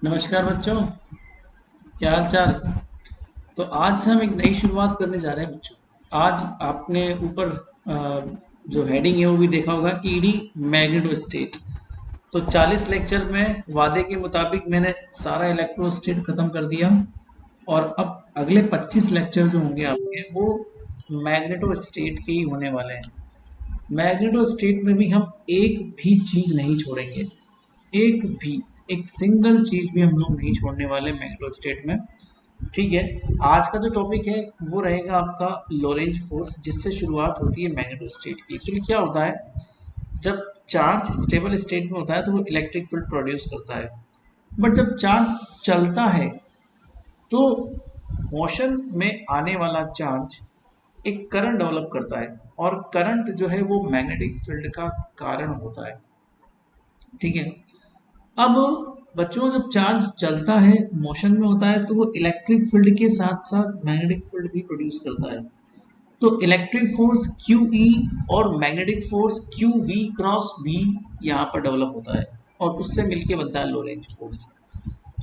नमस्कार बच्चों, क्या हाल चाल। तो आज से हम एक नई शुरुआत करने जा रहे हैं बच्चों। आज आपने ऊपर जो हेडिंग है वो भी देखा होगा कि ईडी मैग्नेटोस्टेट। तो 40 लेक्चर में वादे के मुताबिक मैंने सारा इलेक्ट्रोस्टेट खत्म कर दिया और अब अगले 25 लेक्चर जो होंगे आपके वो मैग्नेटोस्टेट के ही होने वाले हैं। मैग्नेटोस्टेट में भी हम एक भी चीज नहीं छोड़ेंगे, एक भी, एक सिंगल चीज भी हम लोग नहीं छोड़ने वाले मैग्नेटो स्टेट में। ठीक है। आज का जो टॉपिक है वो रहेगा आपका लोरेंज फोर्स, जिससे शुरुआत होती है मैग्नेटो स्टेट की। एक्चुअली क्या होता है, जब चार्ज स्टेबल स्टेट में होता है तो वो इलेक्ट्रिक फील्ड प्रोड्यूस करता है, बट जब चार्ज चलता है तो मोशन में आने वाला चार्ज एक करंट डेवलप करता है, और करंट जो है वो मैग्नेटिक फील्ड का कारण होता है। ठीक है। अब बच्चों, जब चार्ज चलता है, मोशन में होता है, तो वो इलेक्ट्रिक फील्ड के साथ साथ मैग्नेटिक फील्ड भी प्रोड्यूस करता है। तो इलेक्ट्रिक फोर्स क्यू ई और magnetic force q v cross B यहाँ पर डेवलप होता है, और उससे मिलके बनता है लोरेंज फोर्स।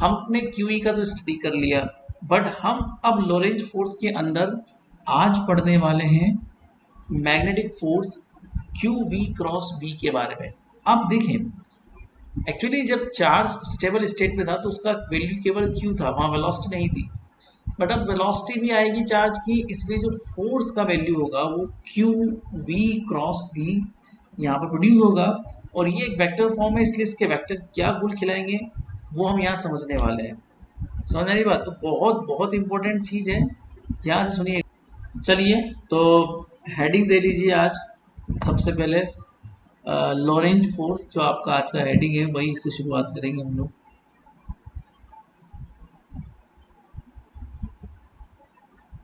हमने क्यू ई का तो स्टडी कर लिया, बट हम अब लोरेंज फोर्स के अंदर आज पढ़ने वाले हैं magnetic force q v cross B के बारे में। आप देखें, एक्चुअली जब चार्ज स्टेबल स्टेट में था तो उसका वैल्यू केवल क्यू था, वहां वेलोसिटी नहीं थी। बट अब वेलोसिटी भी आएगी चार्ज की, इसलिए जो फोर्स का वैल्यू होगा वो क्यू वी क्रॉस बी यहाँ पर प्रोड्यूस होगा। और ये एक वेक्टर फॉर्म है, इसलिए इसके वेक्टर क्या गुल खिलाएंगे वो हम यहाँ समझने वाले हैं। समझ रही बात? तो बहुत बहुत इंपॉर्टेंट चीज है, ध्यान से सुनिए। चलिए, तो हेडिंग दे लीजिए आज। सबसे पहले लॉरेंज फोर्स जो आपका आज का हेडिंग है वही से शुरुआत करेंगे हम लोग।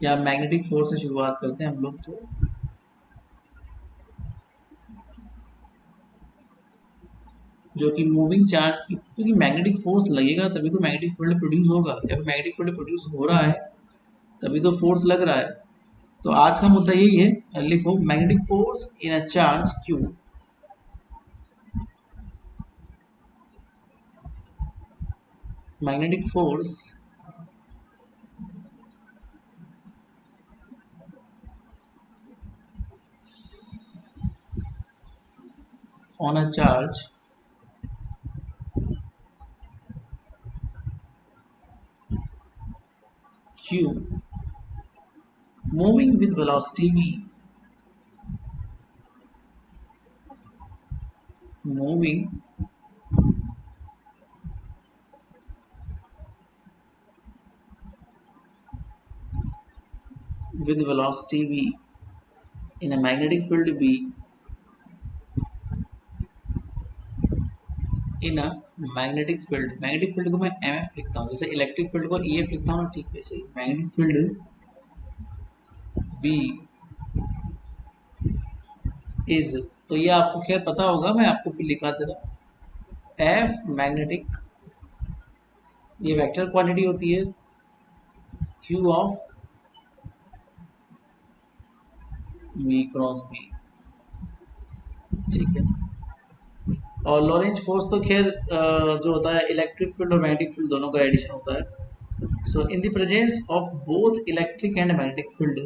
या मैग्नेटिक फोर्स से शुरुआत करते हैं हम लोग। तो जो कि मूविंग चार्ज की, क्योंकि मैग्नेटिक फोर्स लगेगा तभी तो मैग्नेटिक फील्ड प्रोड्यूस होगा। जब मैग्नेटिक फील्ड प्रोड्यूस हो रहा है तभी तो फोर्स लग रहा है। तो आज का मुद्दा यही है, लिखो magnetic force in a charge Q. Magnetic force on a charge Q moving with velocity v, moving with velocity v in a magnetic field b in a magnetic field को मैं एम एफ लिखता हूँ, जैसे electric field को E F लिखता हूँ, ठीक वैसे ही मैग्नेटिक फील्ड बी इज। तो ये आपको खैर पता होगा, मैं आपको फिर लिखा दे रहा हूँ। एफ मैग्नेटिक, ये वेक्टर क्वांटिटी होती है, q of v cross B. ठीक है। और लॉरेंज फोर्स तो खैर जो होता है इलेक्ट्रिक फील्ड और मैग्नेटिक फील्ड दोनों का एडिशन होता है। So in the presence of both electric and magnetic field,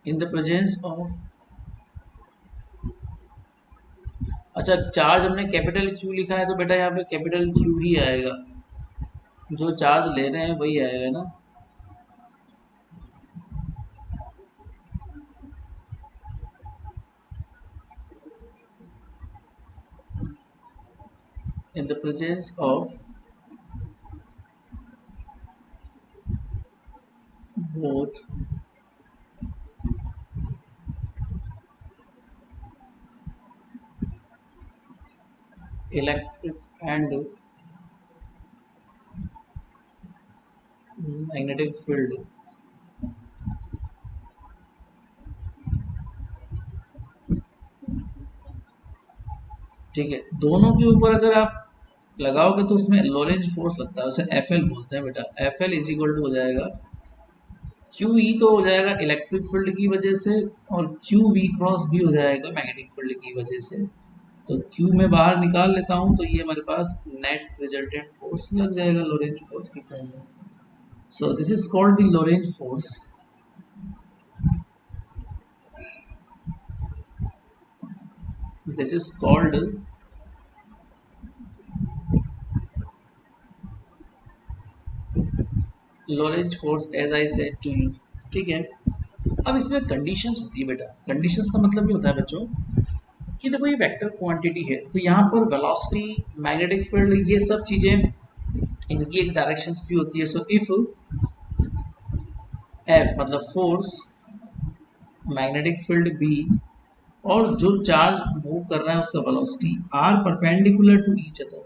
in the presence of, अच्छा चार्ज हमने कैपिटल क्यू लिखा है तो बेटा यहाँ पे कैपिटल क्यू ही आएगा, जो चार्ज ले रहे हैं वही आएगा ना। इन the presence of both electric and magnetic field, ठीक है, दोनों के ऊपर अगर आप लगाओगे तो उसमें लॉरेंज फोर्स लगता है, उसे एफ एल बोलते हैं बेटा। F L is equal to हो जाएगा क्यू ई, तो हो जाएगा इलेक्ट्रिक फील्ड की वजह से, और क्यू वी क्रॉस भी हो जाएगा मैग्नेटिक फील्ड की वजह से। तो Q में बाहर निकाल लेता हूँ तो ये हमारे पास नेट रिजल्टेंट फोर्स लग जाएगा लोरेंज फोर्स की फॉर्म में. So this is called the Lorentz force. This is called Lorentz force as I said to you. ठीक है. अब इसमें कंडीशंस होती है बेटा. कंडीशंस का मतलब ये होता है बच्चों कि देखो ये वेक्टर क्वांटिटी है तो यहाँ पर वेलोसिटी, मैग्नेटिक फील्ड, ये सब चीजें इनकी एक डायरेक्शंस भी होती है. सो इफ F मतलब फोर्स, मैग्नेटिक फील्ड B और जो चार्ज मूव कर रहा है उसका velocity are perpendicular to each other,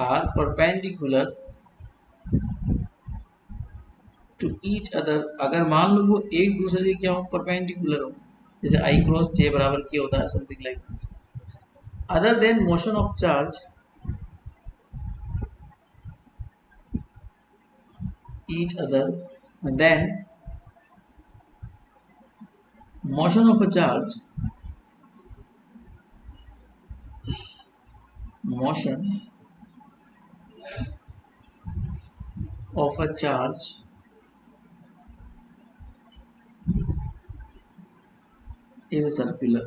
are perpendicular to each other. अगर मान लो वो एक दूसरे के क्या हो, परपेंडिकुलर हो, जैसे आई क्रॉस जे बराबर क्या होता है, something like this. Other than motion of charge each other, than motion of a charge, motion of a charge is circular.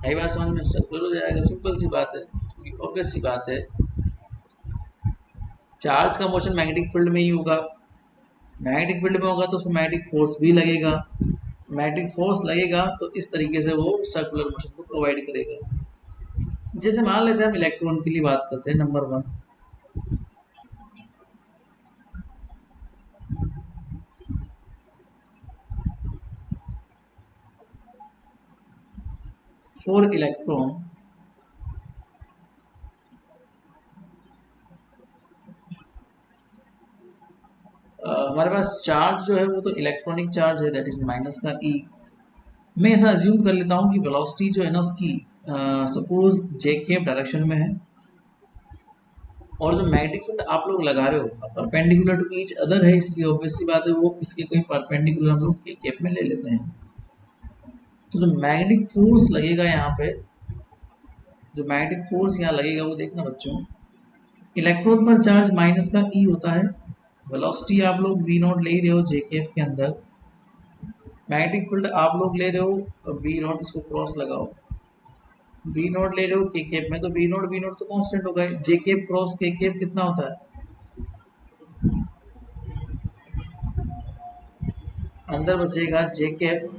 आई बात समझ में, सर्कुलर हो जाएगा. सिंपल सी बात है, ऑब्वियस सी बात है. चार्ज का मोशन मैग्नेटिक फील्ड में ही होगा, मैग्नेटिक फील्ड में होगा तो उसमें मैग्नेटिक फोर्स भी लगेगा, मैग्नेटिक फोर्स लगेगा तो इस तरीके से वो सर्कुलर मोशन को प्रोवाइड करेगा. जैसे मान लेते हैं हम इलेक्ट्रॉन के लिए बात करते हैं, नंबर 1. फॉर इलेक्ट्रॉन हमारे पास चार्ज जो है वो तो इलेक्ट्रॉनिक चार्ज है, दैट इज माइनस का ई. मैं ऐसा अज्यूम कर लेता हूँ कि वेलोसिटी जो है ना उसकी सपोज जे के डायरेक्शन में है और जो मैग्नेटिक फील्ड आप लोग लगा रहे हो परपेंडिकुलर टू ईच अदर है, इसकी ऑब्वियस सी बात है वो इसके कोई परपेंडिकुलर हम लोग के केप में ले लेते हैं. तो जो मैग्नेटिक फोर्स लगेगा यहाँ पे, जो मैग्नेटिक फोर्स यहाँ लगेगा वो देखना बच्चों, इलेक्ट्रॉन पर चार्ज माइनस का ई होता है, वेलोसिटी आप लोग वी नॉट ले रहे हो जे केप के अंदर, मैग्नेटिक फील्ड आप लोग ले रहे हो वी नॉट, इसको क्रॉस लगाओ, वी नॉट ले रहे हो के केप में तो वी नॉट तो कांस्टेंट होगा. जे केप क्रॉस के केप कितना होता है, अंदर बचेगा जे केप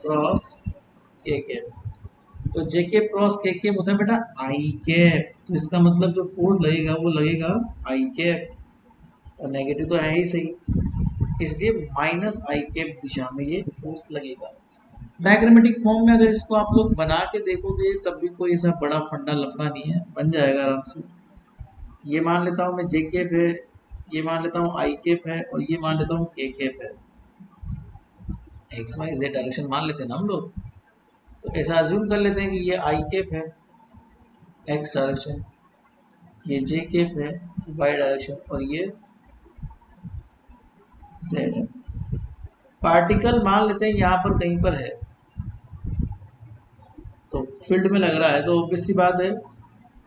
क्रॉस के केप. तो जे केप क्रॉस के केप होता है बेटा आई केप, तो इसका मतलब जो फोर्स लगेगा वो लगेगा आई केप, और नेगेटिव तो है ही सही, इसलिए माइनस आई केप दिशा में ये फोर्स लगेगा. डायग्रामेटिक फॉर्म में अगर इसको आप लोग बना के देखोगे तब भी कोई ऐसा बड़ा फंडा लफड़ा नहीं है, बन जाएगा आराम से. ये मान लेता हूँ मैं जे केप है, ये मान लेता हूँ आई केप है और ये मान लेता हूँ के केप है. एक्स वाई जेड डायरेक्शन मान लेते हैं ना हम लोग, तो ऐसा अज्यूम कर लेते हैं कि ये आई केप है एक्स डायरेक्शन, ये जे केप है वाई डायरेक्शन और ये जेड है. पार्टिकल मान लेते हैं यहाँ पर कहीं पर है तो फील्ड में लग रहा है, तो ऑब्वियस सी बात है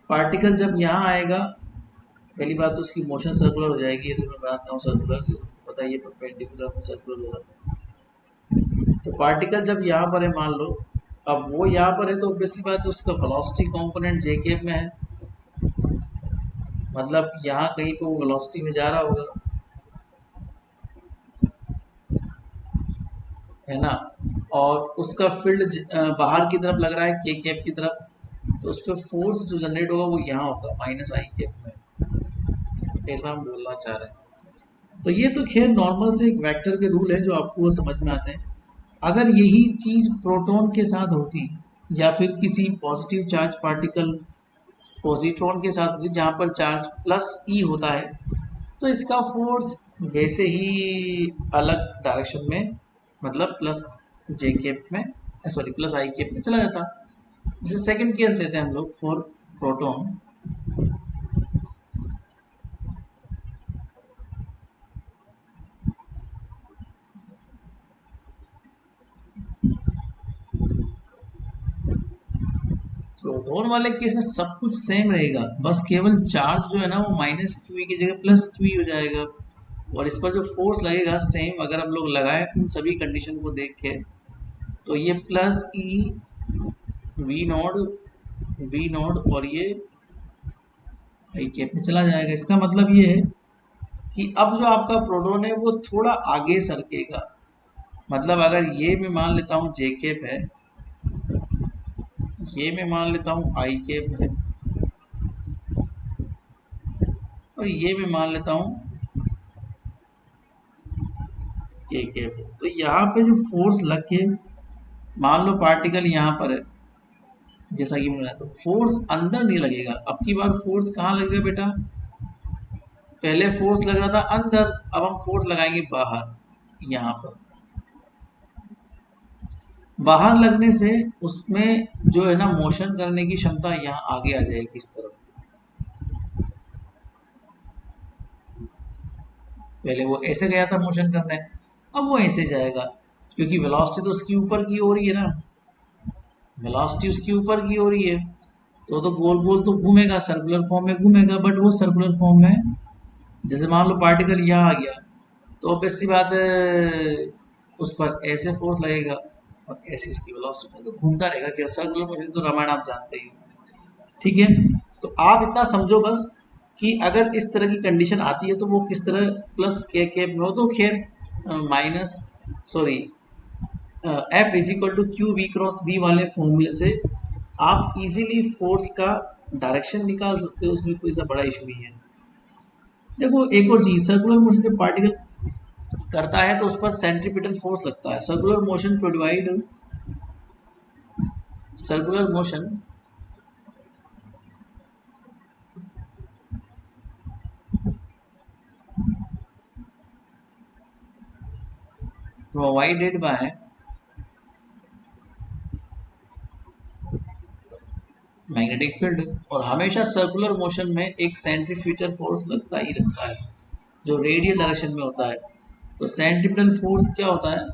पार्टिकल जब यहाँ आएगा, पहली बात तो उसकी मोशन सर्कुलर हो जाएगी, ऐसे मैं बनाता हूँ सर्कुलर, पता है ये परपेंडिकुलर में सर्कुलर होगा. तो पार्टिकल जब यहाँ पर है मान लो, अब वो यहाँ पर है तो ऑब्वियस सी बात है उसका वेलोसिटी कंपोनेंट जे केप में है, मतलब यहाँ कहीं पे वो वेलोसिटी में जा रहा होगा, है ना. और उसका फील्ड बाहर की तरफ लग रहा है के केप की तरफ, तो उस पर फोर्स जो जनरेट होगा वो यहाँ होगा माइनस आई केप में, ऐसा हम बोलना चाह रहे हैं. तो ये तो खैर नॉर्मल से एक वेक्टर के रूल है जो आपको वो समझ में आते हैं. अगर यही चीज प्रोटॉन के साथ होती या फिर किसी पॉजिटिव चार्ज पार्टिकल पॉजिट्रॉन के साथ होती जहाँ पर चार्ज प्लस ई होता है, तो इसका फोर्स वैसे ही अलग डायरेक्शन में, मतलब प्लस जे केप में, सॉरी प्लस आई केप में चला जाता. जैसे सेकंड केस लेते हैं हम लोग फॉर प्रोटॉन. प्रोटॉन वाले केस में सब कुछ सेम रहेगा, बस केवल चार्ज जो है ना वो माइनस क्यू की जगह प्लस क्यू हो जाएगा। और इस पर जो फोर्स लगेगा सेम अगर हम लोग लगाएं उन सभी कंडीशन को देख के, तो ये प्लस ई वी नॉट और ये आई कैप में चला जाएगा। इसका मतलब ये है कि अब जो आपका प्रोटॉन है वो थोड़ा आगे सरकेगा। मतलब अगर ये मैं मान लेता हूँ जे कैप है, ये मैं मान लेता हूँ आई कैप है, और ये मैं मान लेता हूँ के कैप है, तो यहाँ पे जो फोर्स लग के मान लो पार्टिकल यहाँ पर है जैसा कि मैंने, तो फोर्स अंदर नहीं लगेगा। अब की बार फोर्स कहाँ लगेगा बेटा? पहले फोर्स लग रहा था अंदर, अब हम फोर्स लगाएंगे बाहर। यहाँ पर बाहर लगने से उसमें जो है ना मोशन करने की क्षमता यहाँ आगे आ जाएगी इस तरफ। पहले वो ऐसे गया था मोशन करने, अब वो ऐसे जाएगा, क्योंकि वेलोसिटी तो उसकी ऊपर की हो रही है ना, वेलोसिटी उसकी ऊपर की हो रही है, तो गोल गोल तो घूमेगा, सर्कुलर फॉर्म में घूमेगा, बट वो सर्कुलर फॉर्म में, जैसे मान लो पार्टिकल यहाँ आ गया, तो ऑब्वियस सी बात है उस पर ऐसे फोर्स लगेगा और ऐसे इसकी वेलोसिटी तो घूमता रहेगा। कि सर्कुलर मोशन तो रामायण आप जानते ही हो। ठीक है, तो आप इतना समझो बस कि अगर इस तरह की कंडीशन आती है तो वो किस तरह प्लस के कैप में हो, तो खैर minus sorry F is equal to q v cross B वाले फॉर्मूले से आप इजीली फोर्स का डायरेक्शन निकाल सकते हो, उसमें कोई सा बड़ा इशू नहीं है। देखो एक और चीज, सर्कुलर मोशन जब पार्टिकल करता है तो उस पर सेंट्रीपिटल फोर्स लगता है। Circular motion provided by magnetic field, और हमेशा सर्कुलर मोशन में एक सेंट्रीफ्यूगल फोर्स लगता ही रहता है जो रेडियल डायरेक्शन में होता है। तो सेंट्रीपिटल फोर्स क्या होता है?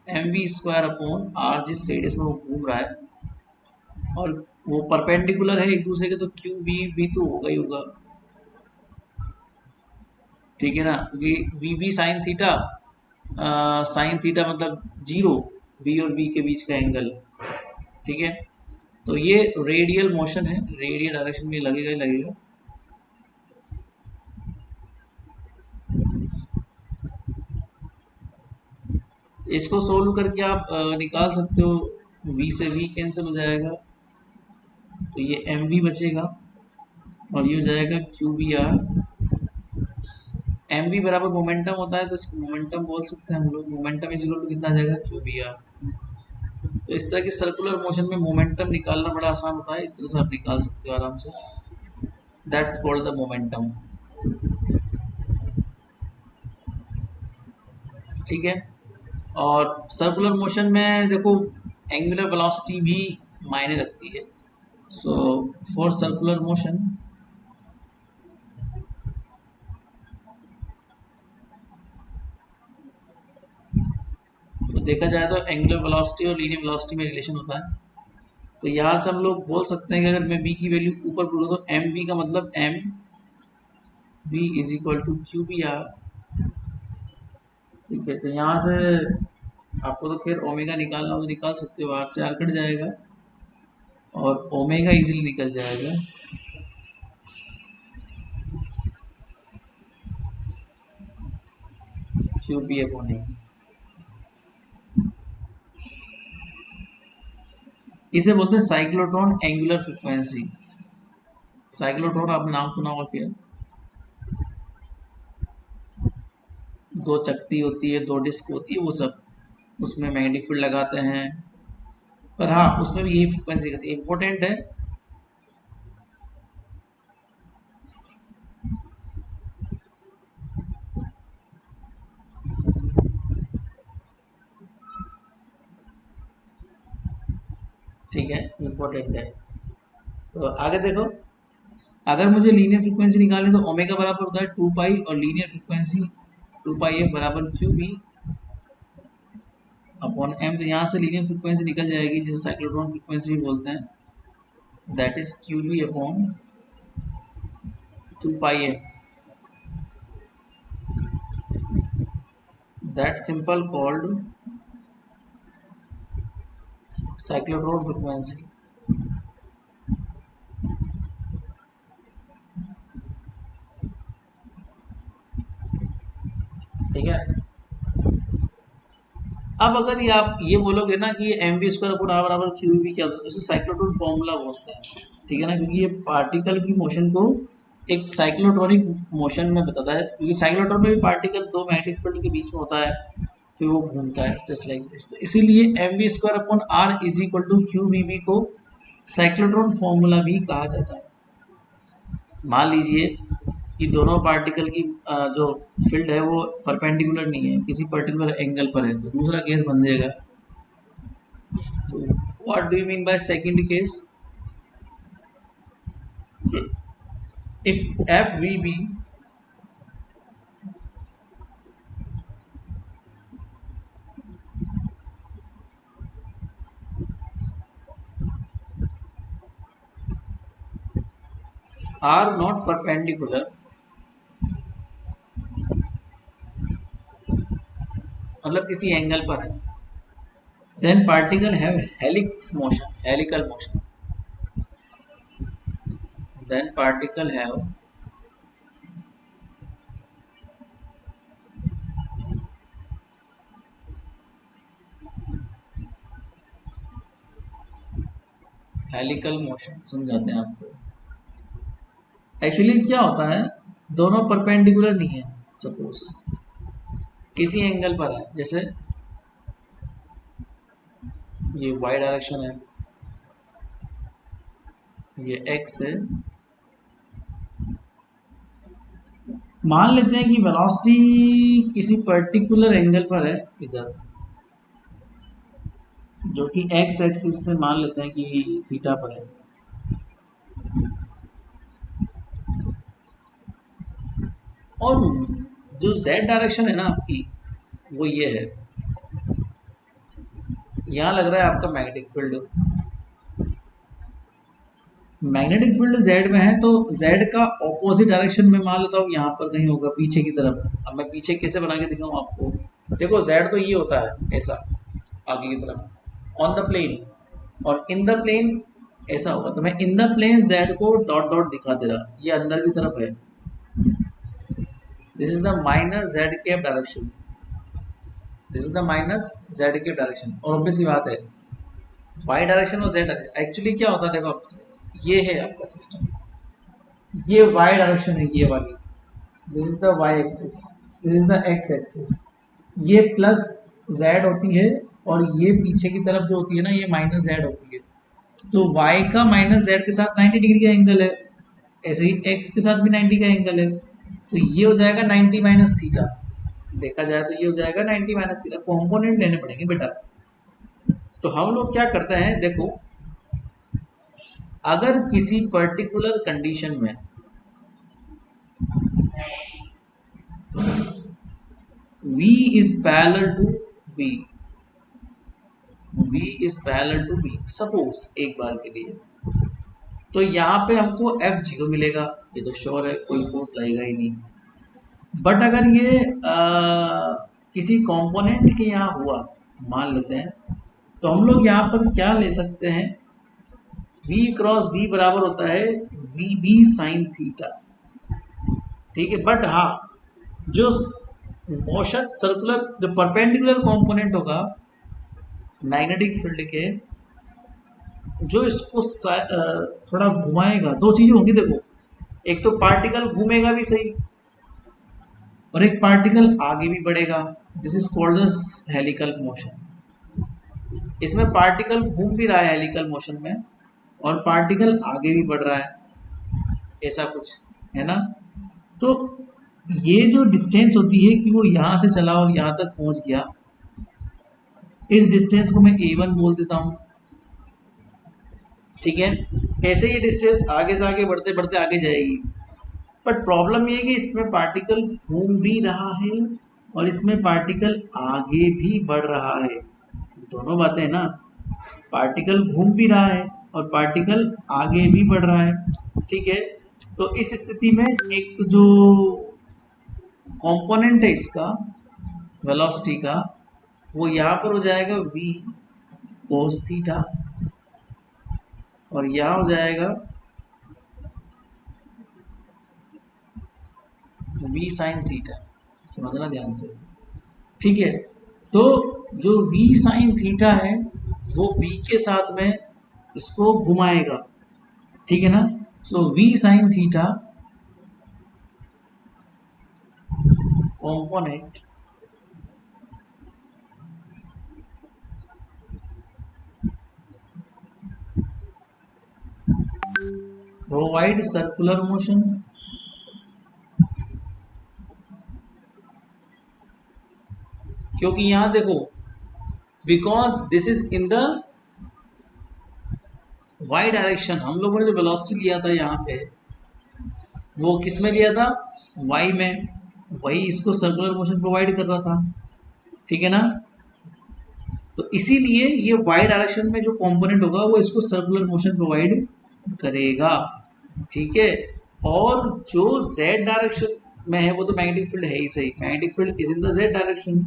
M v square upon r, जिस रेडियस में वो घूम रहा है, और वो परपेंडिकुलर है एक दूसरे के, तो क्यू वी भी तो होगा ही होगा। ठीक है ना, क्योंकि v B sine theta, sine theta मतलब जीरो, बी और बी के बीच का एंगल। ठीक है, तो ये रेडियल मोशन है, रेडियल डायरेक्शन में लगेगा ही लगेगा। इसको सोल्व करके आप निकाल सकते हो, v से v कैंसिल हो जाएगा, तो ये एम वी बचेगा और ये हो जाएगा q B r. M v बराबर मोमेंटम होता है, तो इसको मोमेंटम बोल सकते हैं हम लोग। मोमेंटम इज इक्वल टू कितना आ जाएगा? Q B r. तो इस तरह की सर्कुलर मोशन में मोमेंटम निकालना बड़ा आसान होता है, इस तरह से आप निकाल सकते हो आराम से। That's called the momentum. ठीक है, और सर्कुलर मोशन में देखो एंगुलर वेलोसिटी भी मायने रखती है। सो फॉर सर्कुलर मोशन, तो देखा जाए तो एंगुलर वेलोसिटी और लीनियर वेलोसिटी में रिलेशन होता है। तो यहाँ से हम लोग बोल सकते हैं कि अगर मैं बी की वैल्यू ऊपर बोलूँ तो एम बी का मतलब m B is equal to q B r. ठीक है, तो यहाँ से आपको तो खैर ओमेगा निकालना हो तो निकाल सकते हो, आर से आर कट जाएगा और ओमेगा इजीली निकल जाएगा। क्यू बी अपॉन ए, इसे बोलते हैं साइक्लोट्रॉन एंगुलर फ्रिक्वेंसी। साइक्लोट्रॉन आपने नाम सुना होगा क्या? दो चकती होती है, दो डिस्क होती है, वो सब उसमें मैग्नेटिक फील्ड लगाते हैं, पर हाँ उसमें भी यही फ्रिक्वेंसी रहती है, इंपॉर्टेंट है। ठीक है, इंपॉर्टेंट है। तो आगे देखो, अगर मुझे लीनियर फ्रिक्वेंसी निकालनी तो ओमेगा बराबर होता है 2 पाई, और लीनियर फ्रिक्वेंसी 2 पाई एफ बराबर क्यू बी अपॉन एम। तो यहाँ से लीनियर फ्रिक्वेंसी निकल जाएगी, जिसे साइक्लोट्रॉन फ्रिक्वेंसी भी बोलते हैं। that is qv upon 2 pi m. That simple called cyclotron frequency. ठीक है। अब अगर ये आप ये बोलोगे ना कि m v square upon r बराबर क्यू वी क्या होता है, इसे साइक्लोट्रॉन फॉर्मूला बोलते हैं। ठीक है ना, क्योंकि ये पार्टिकल की मोशन को एक साइक्लोट्रॉनिक मोशन में बताता है, क्योंकि साइक्लोट्रॉन में भी पार्टिकल दो मैग्नेटिक फील्ड के बीच में होता है, फिर वो घूमता है जस्ट लाइक दिस। तो इसीलिए m v square upon r is equal to q v B को साइक्लोट्रॉन फॉर्मूला भी कहा जाता है। मान लीजिए कि दोनों पार्टिकल की जो फील्ड है वो परपेंडिकुलर नहीं है, किसी पर्टिकुलर एंगल पर है, तो दूसरा केस बन जाएगा। तो what do you mean by second case? If F v B are not perpendicular, मतलब किसी एंगल पर है, then particle have helix motion, helical motion, then particle have helical motion. समझाते हैं आपको। एक्चुअली क्या होता है, दोनों परपेंडिकुलर नहीं है, सपोज किसी एंगल पर है, जैसे ये वाई डायरेक्शन है, ये एक्स है। मान लेते हैं कि वेलोसिटी किसी पर्टिकुलर एंगल पर है इधर, जो कि एक्स एक्सिस से मान लेते हैं कि थीटा पर है। और जो जेड डायरेक्शन है ना आपकी, वो ये है। यहाँ लग रहा है आपका magnetic field, magnetic field Z में है, तो जेड का ऑपोजिट डायरेक्शन में मान लेता हूँ यहाँ पर कहीं होगा, पीछे की तरफ। अब मैं पीछे कैसे बना के दिखाऊँ आपको? देखो जेड तो ये होता है ऐसा आगे की तरफ ऑन द प्लेन, और इन द प्लेन ऐसा होगा। तो मैं इन द प्लेन जेड को डॉट डॉट दिखा दे रहा, ये अंदर की तरफ है। This is the minus z cap direction, this is the minus z cap direction. और ऑब्वियस बात है वाई डायरेक्शन और जेड डायरेक्शन। एक्चुअली क्या होता है, देखो ये है आपका सिस्टम, ये वाई डायरेक्शन है, ये वाली, this is the y axis, this is the x axis. ये प्लस जेड होती है, और ये पीछे की तरफ जो होती है ना, ये माइनस जेड होती है। तो y का माइनस जेड के साथ 90 डिग्री का एंगल है, ऐसे ही x के साथ भी 90 का एंगल है। तो ये हो जाएगा 90 माइनस थीटा, देखा जाए तो ये हो जाएगा 90 माइनस थीटा। कॉम्पोनेंट लेने पड़ेंगे बेटा। तो हम लोग क्या करते हैं, देखो अगर किसी पर्टिकुलर कंडीशन में v is parallel to b, v is parallel to b, suppose एक बार के लिए, तो यहाँ पे हमको एफ जीरो मिलेगा, ये तो श्योर है, कोई फोर्स लगेगा ही नहीं। बट अगर ये किसी कंपोनेंट के यहाँ हुआ मान लेते हैं, तो हम लोग यहाँ पर क्या ले सकते हैं, v क्रॉस v बराबर होता है वी बी साइन थीटा। ठीक है, बट हाँ जो मोशन सर्कुलर, जो परपेंडिकुलर कंपोनेंट होगा मैग्नेटिक फील्ड के, जो इसको थोड़ा घुमाएगा, दो चीजें होंगी देखो, एक तो पार्टिकल घूमेगा भी सही, और एक पार्टिकल आगे भी बढ़ेगा। This is called the helical motion. इसमें पार्टिकल घूम भी रहा है हेलिकल मोशन में, और पार्टिकल आगे भी बढ़ रहा है, ऐसा कुछ है ना। तो ये जो डिस्टेंस होती है कि वो यहाँ से चला और यहाँ तक पहुँच गया, इस डिस्टेंस को मैं a1 बोल देता हूँ। ठीक है, ऐसे ये डिस्टेंस आगे से आगे बढ़ते बढ़ते आगे जाएगी। बट प्रॉब्लम ये है कि इसमें पार्टिकल घूम भी रहा है और इसमें पार्टिकल आगे भी बढ़ रहा है, दोनों बातें हैं ना। पार्टिकल घूम भी रहा है और पार्टिकल आगे भी बढ़ रहा है। ठीक है, तो इस स्थिति में एक जो कंपोनेंट है इसका वेलोसिटी का, वो यहाँ पर हो जाएगा v कोस थीटा, और यहाँ हो जाएगा v साइन थीटा। समझना ध्यान से। ठीक है, तो जो v साइन थीटा है वो v के साथ में इसको घुमाएगा। ठीक है ना, so v sine theta component provide circular motion क्योंकि यहां देखो because this is in the y direction, हम लोगों ने जो वेलोसिटी लिया था यहाँ पे वो किस में लिया था, वाई में, वही इसको सर्कुलर मोशन प्रोवाइड कर रहा था। ठीक है ना, तो इसीलिए ये वाई डायरेक्शन में जो कंपोनेंट होगा वो इसको सर्कुलर मोशन प्रोवाइड करेगा। ठीक है, और जो जेड डायरेक्शन में है वो तो मैग्नेटिक फील्ड है ही सही, magnetic field is in the Z direction.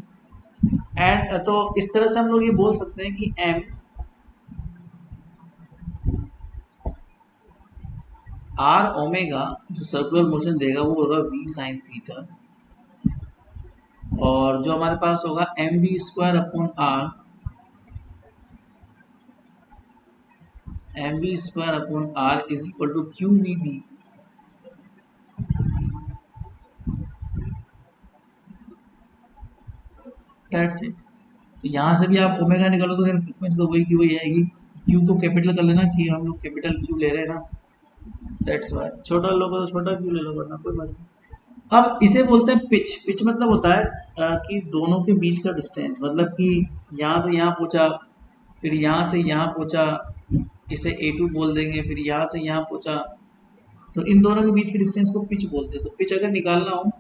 And तो इस तरह से हम लोग ये बोल सकते हैं कि एम आर ओमेगा जो सर्कुलर मोशन देगा वो होगा वी साइन थीटा, और जो हमारे पास होगा m B square upon r, m B square upon r is equal to q v B. That's it. तो यहाँ से भी आप ओमेगा निकालो तो फिर फ्रीक्वेंसी तो वही की वही आएगी। क्यू को कैपिटल कर लेना कि हम लोग कैपिटल क्यू ले रहे हैं ना, दैट्स वाई। छोटा लोगे तो छोटा क्यू ले लो, वरना कोई बात नहीं। अब इसे बोलते हैं पिच। पिच मतलब होता है कि दोनों के बीच का डिस्टेंस, मतलब कि यहाँ से यहाँ पहुँचा, फिर यहाँ से यहाँ पहुँचा, इसे A2 बोल देंगे, फिर यहाँ से यहाँ पहुँचा, तो इन दोनों के बीच के डिस्टेंस को पिच बोलते हैं। तो पिच अगर निकालना हो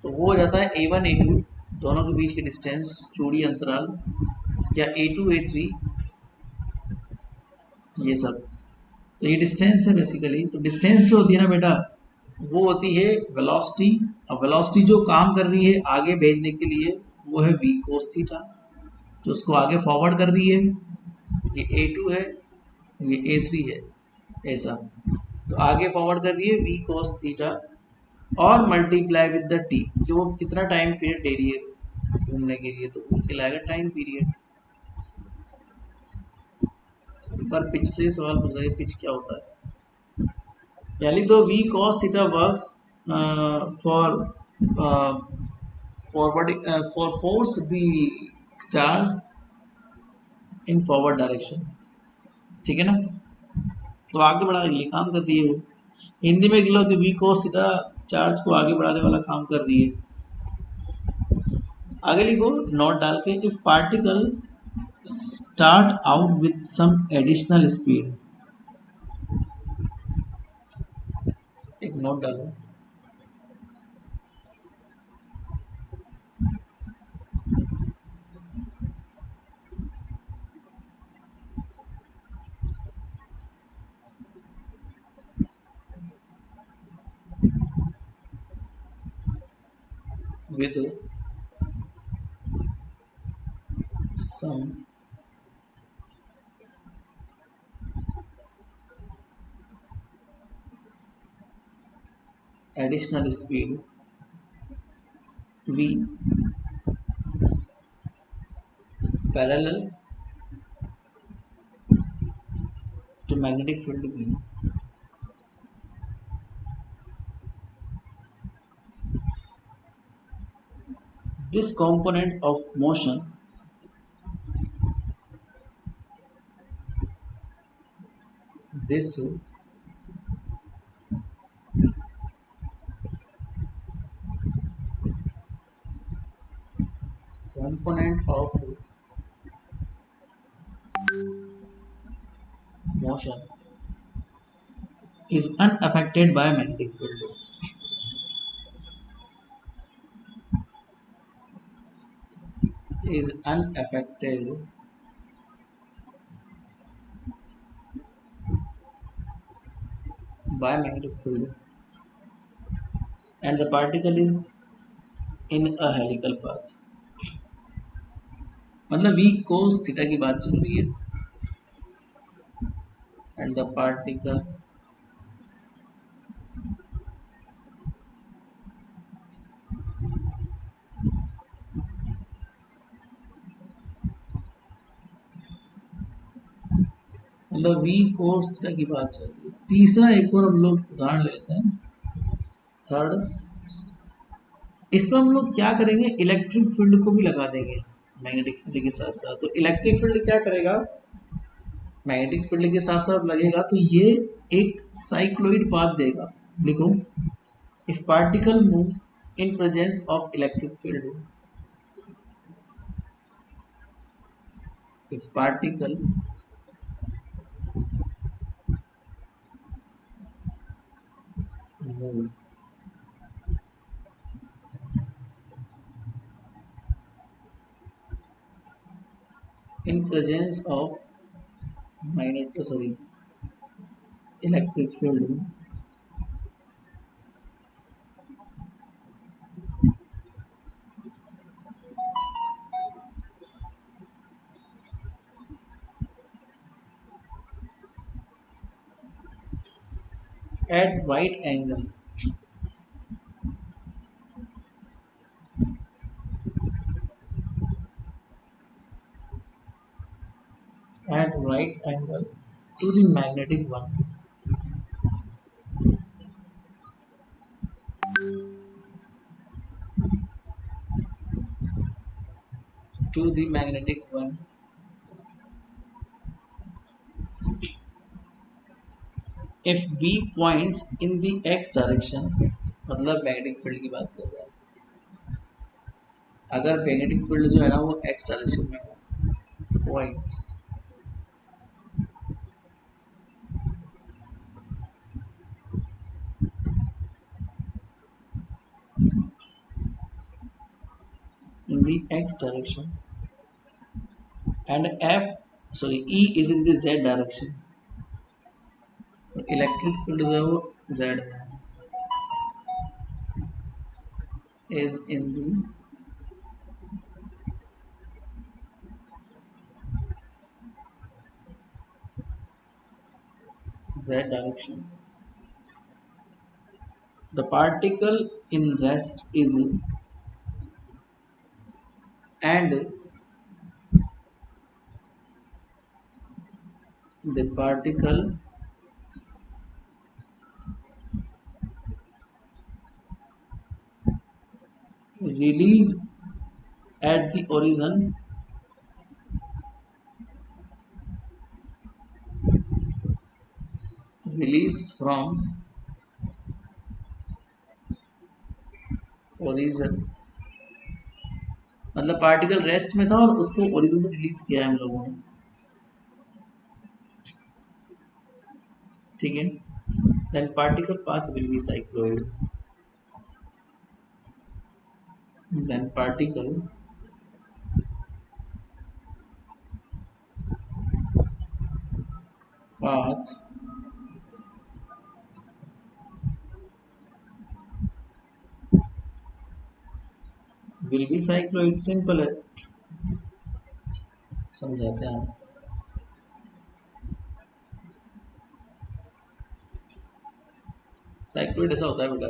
तो वो हो जाता है A1 A2 दोनों के बीच के डिस्टेंस, चूड़ी अंतराल, या A2 A3, ये सब। तो ये डिस्टेंस है बेसिकली। तो डिस्टेंस जो होती है ना बेटा वो होती है वेलोसिटी। अब वेलोसिटी जो काम कर रही है आगे भेजने के लिए वो है v कोस थीटा, जो उसको आगे फॉरवर्ड कर रही है, ये A2 है, ये A3 है, ऐसा। तो आगे फॉरवर्ड कर रही है v कोस थीटा, और मल्टीप्लाई विद द t कि वो कितना टाइम पीरियड दे रही है घूमने के लिए, तो वो कहलाएगा टाइम पीरियड। एक बार पिच से सवाल पूछा है, पिच क्या होता है। यानी तो v cos theta works for forwarding for force the charge in forward direction. ठीक है ना, तो आगे बढ़ाने के लिए काम कर दिए वो। हिंदी में लिख लो कि v cos थीटा चार्ज को आगे बढ़ाने वाला काम कर रही है। आगे लिखो नोट डाल के, if particle start out with some additional speed, एक नोट डालो, with some additional speed v parallel to magnetic field v, this component of motion this component of motion is unaffected by magnetic field। is unaffected by magnetic field and the particle is in a helical path. मतलब v cos theta की बात चल रही है and the particle मतलब v cos theta की बात चल रही है। तीसरा एक और हम लोग उदाहरण लेते हैं, थर्ड। इसमें हम लोग क्या करेंगे, इलेक्ट्रिक फील्ड को भी लगा देंगे मैग्नेटिक फील्ड के साथ साथ। तो इलेक्ट्रिक फील्ड क्या करेगा, मैग्नेटिक फील्ड के साथ साथ लगेगा तो ये एक साइक्लोइड पाथ देगा। लिखो, if particle move in presence of electric field, if particle move in presence of electric field at right angle to the magnetic one, to the magnetic one if B points in the x direction, मतलब magnetic field की बात कर रहा है। अगर magnetic field जो है ना वो x डायरेक्शन में है, points in the x direction and E is in the z direction, तो इलेक्ट्रिक फील्ड जो है वो z में है, is in the z direction. The particle in rest is and the particle release at the origin release from origin, मतलब particle rest में था और उसको ओरिजिन से रिलीज किया है हम लोगों ने, ठीक है। Then particle path will be cycloid, then particle path will be cycloid. Simple है, समझाते हैं। साइक्लोइड ऐसा होता है बेटा,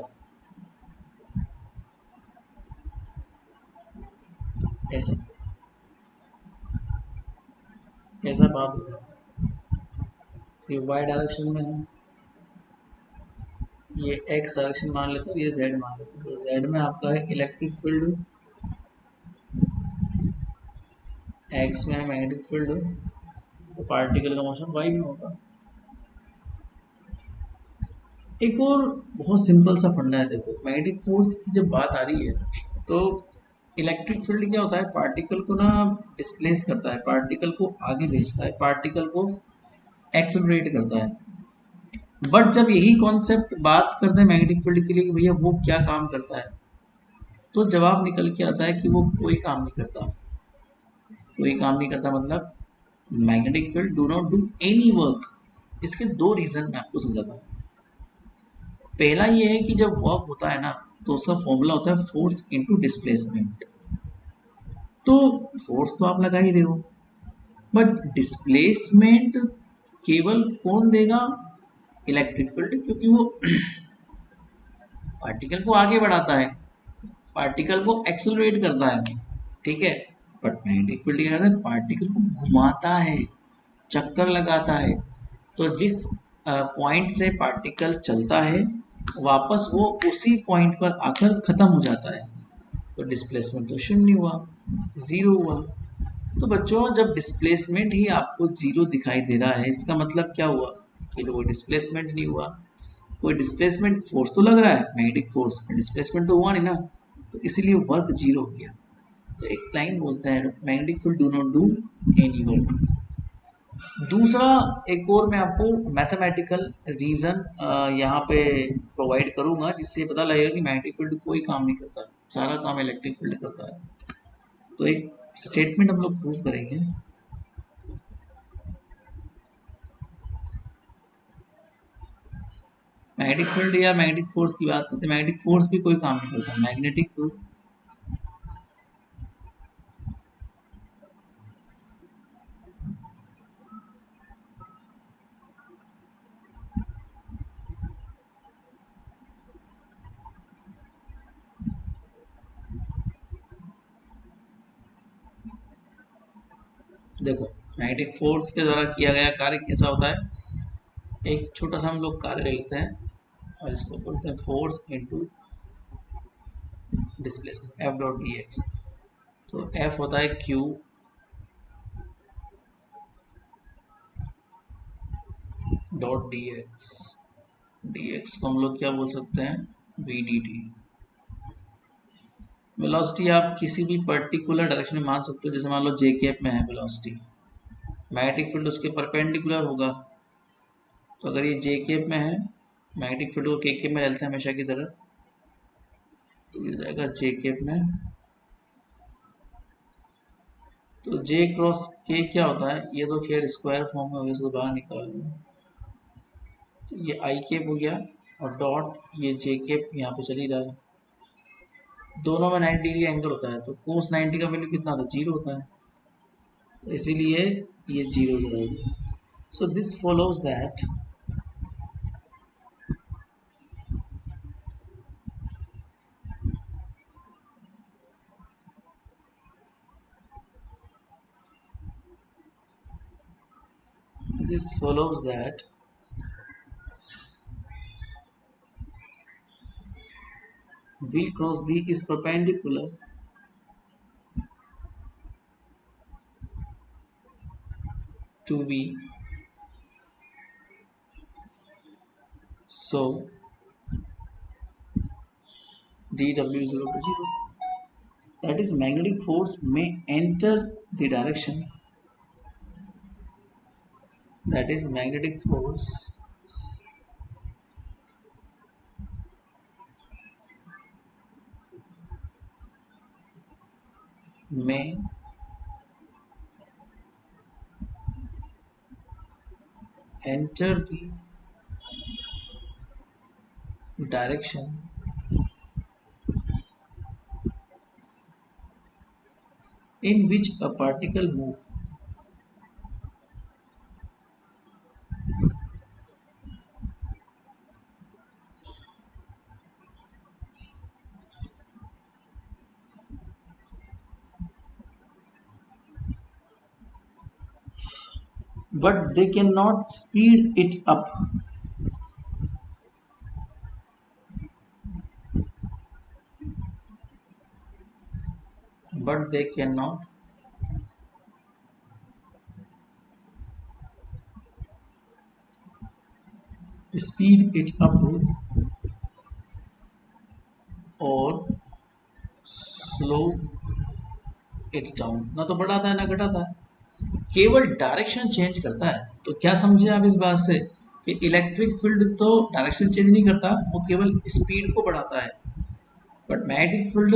ऐसा ऐसा बात होगा, ये वाई डायरेक्शन में है, ये एक्स डायरेक्शन मान लेते हो, ये जेड मान लेते हो। तो जेड में आपका है इलेक्ट्रिक फील्ड, एक्स में है मैग्नेटिक फील्ड, तो पार्टिकल का मोशन वाई में होगा। एक और बहुत सिंपल सा फंडा है, देखो मैग्नेटिक फोर्स की जब बात आ रही है तो इलेक्ट्रिक फील्ड क्या होता है, पार्टिकल को ना डिस्प्लेस करता है, पार्टिकल को आगे भेजता है, पार्टिकल को एक्सेलरेट करता है। बट जब यही कॉन्सेप्ट बात करते हैं मैग्नेटिक फील्ड के लिए कि भैया वो क्या काम करता है, तो जवाब निकल के आता है कि वो कोई काम नहीं करता। कोई काम नहीं करता मतलब magnetic field do not do any work. इसके दो रीजन मैं आपको समझाता हूँ। पहला ये है कि जब वर्क होता है ना तो उसका फॉर्मूला होता है फोर्स इनटू डिस्प्लेसमेंट। तो फोर्स तो आप लगा ही रहे हो, बट डिस्प्लेसमेंट केवल कौन देगा? इलेक्ट्रिक फील्ड, क्योंकि वो पार्टिकल को आगे बढ़ाता है, पार्टिकल को एक्सेलरेट करता है, ठीक है। बट मैग्नेटिक फील्ड क्या करता है? पार्टिकल को घुमाता है, चक्कर लगाता है। तो जिस पॉइंट से पार्टिकल चलता है वापस वो उसी पॉइंट पर आकर खत्म हो जाता है। तो डिस्प्लेसमेंट तो शून्य हुआ, जीरो हुआ। तो बच्चों जब डिस्प्लेसमेंट ही आपको जीरो दिखाई दे रहा है इसका मतलब क्या हुआ कि कोई डिस्प्लेसमेंट नहीं हुआ। कोई डिस्प्लेसमेंट फोर्स तो लग रहा है, मैग्नेटिक फोर्स, डिस्प्लेसमेंट तो हुआ नहीं ना, तो इसीलिए वर्क जीरो हो गया। तो एक लाइन बोलता है magnetic field do not do any work. दूसरा एक और मैं आपको मैथमेटिकल रीजन यहाँ पे प्रोवाइड करूंगा जिससे पता लगेगा कि मैग्नेटिक फील्ड कोई काम नहीं करता, सारा काम इलेक्ट्रिक फील्ड करता है। तो एक स्टेटमेंट हम लोग प्रूव करेंगे। मैग्नेटिक फील्ड या मैग्नेटिक फोर्स की बात करते हैं, मैग्नेटिक फोर्स भी कोई काम नहीं करता, मैग्नेटिक देखो मैग्नेटिक फोर्स के द्वारा किया गया कार्य कैसा होता है। एक छोटा सा हम लोग कार्य ले लेते हैं और इसको बोलते हैं force into displacement F dot D x. तो एफ होता है Q dot D x, D x को हम लोग क्या बोल सकते हैं? We D T. वेलोसिटी आप किसी भी पर्टिकुलर डायरेक्शन में मान सकते हो, जैसे मान लो जे कैप में है वेलोसिटी, मैग्नेटिक फील्ड उसके परपेंडिकुलर होगा। तो अगर ये जे कैप में है, मैग्नेटिक फील्ड को के कैप में रहता है हमेशा की तरह, तो ये जाएगा जे कैप में। तो जे क्रॉस के क्या होता है? ये तो खैर स्क्वायर फॉर्म में हो गया, इसको बाहर निकाल लो। तो ये आई कैप हो गया और डॉट ये जे कैप यहाँ पे चली रहा है, दोनों में 90 डिग्री एंगल होता है, तो कोस 90 का वैल्यू कितना होता है? जीरो होता है, तो इसीलिए ये जीरो हो जाएगा। So this follows that this follows that V cross B is perpendicular to V, so dW is equal to 0. That is magnetic force may enter the direction, that is magnetic force may enter the direction in which a particle moves, but they cannot speed it up. But they cannot speed it up or slow it down। ना तो बढ़ाता है ना घटाता है, केवल direction change करता है। तो क्या समझे आप इस बात से कि इलेक्ट्रिक फील्ड तो डायरेक्शन चेंज नहीं करता, वो केवल स्पीड को बढ़ाता है। बट मैग्नेटिक फील्ड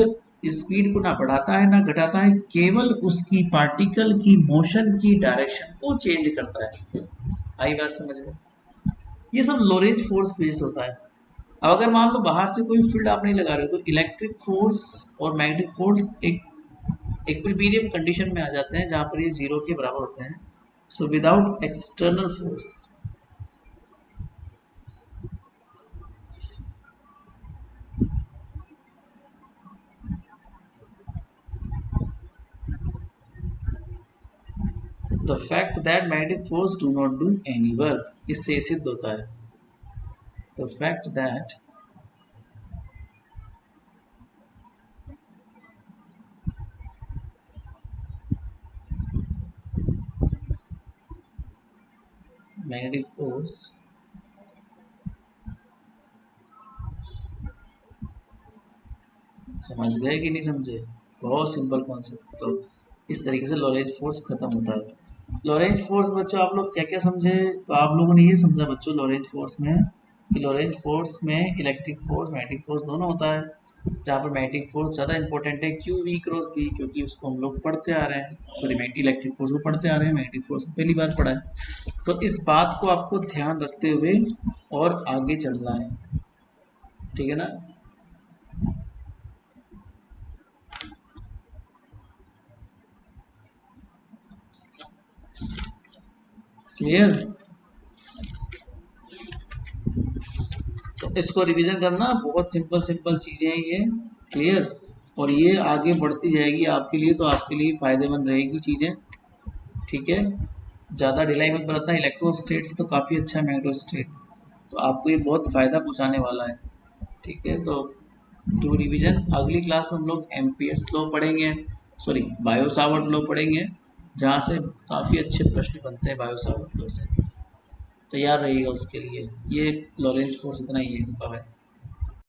स्पीड को ना बढ़ाता है ना घटाता है, केवल उसकी पार्टिकल की मोशन की डायरेक्शन को चेंज करता है। आई बात समझ में? ये सब लोरेंज फोर्स बेस होता है। अब अगर मान लो बाहर से कोई फील्ड आप नहीं लगा रहे हो तो इलेक्ट्रिक फोर्स और मैग्नेटिक फोर्स एक इक्विलिब्रियम कंडीशन में आ जाते हैं जहां पर ये जीरो के बराबर होते हैं। So without external force the fact that magnetic force do not do any work, इससे सिद्ध होता है the fact that magnetic force समझ गए कि नहीं समझे? बहुत सिंपल कॉन्सेप्ट। तो इस तरीके से लॉरेंज फोर्स खत्म होता है। लॉरेंज फोर्स बच्चों आप लोग क्या क्या समझे? तो आप लोगों ने ये समझा बच्चों लॉरेंज फोर्स में कि लॉरेंज फोर्स में इलेक्ट्रिक फोर्स मैग्नेटिक फोर्स दोनों होता है, जहाँ पर मैग्नेटिक फोर्स ज़्यादा इंपॉर्टेंट है क्यू वी क्रॉस बी, क्योंकि उसको हम लोग पढ़ते आ रहे हैं। सॉरी, इलेक्ट्रिक फोर्स को पढ़ते आ रहे हैं, मैग्नेटिक फोर्स को पहली बार पढ़ा है। तो इस बात को आपको ध्यान रखते हुए और आगे चलना है, ठीक है ना? क्लियर? तो इसको रिवीजन करना, बहुत सिंपल सिंपल चीज़ें हैं ये। क्लियर? और ये आगे बढ़ती जाएगी आपके लिए, तो आपके लिए फ़ायदेमंद रहेगी चीज़ें, ठीक है? ज़्यादा ढिलाई मत बरतना। इलेक्ट्रोस्टेट से तो काफ़ी अच्छा है मैग्नेटोस्टेट, तो आपको ये बहुत फ़ायदा पहुँचाने वाला है, ठीक है? तो टू रिवीजन, अगली क्लास में हम लोग एम्पियर्स लॉ पढ़ेंगे, सॉरी बायो सावर्ट लॉ पढ़ेंगे, जहाँ से काफ़ी अच्छे प्रश्न बनते हैं बायो सावर्ट लॉ से। तैयार रहिएगा उसके लिए। ये लॉरेंज फोर्स इतना ही है। बाय।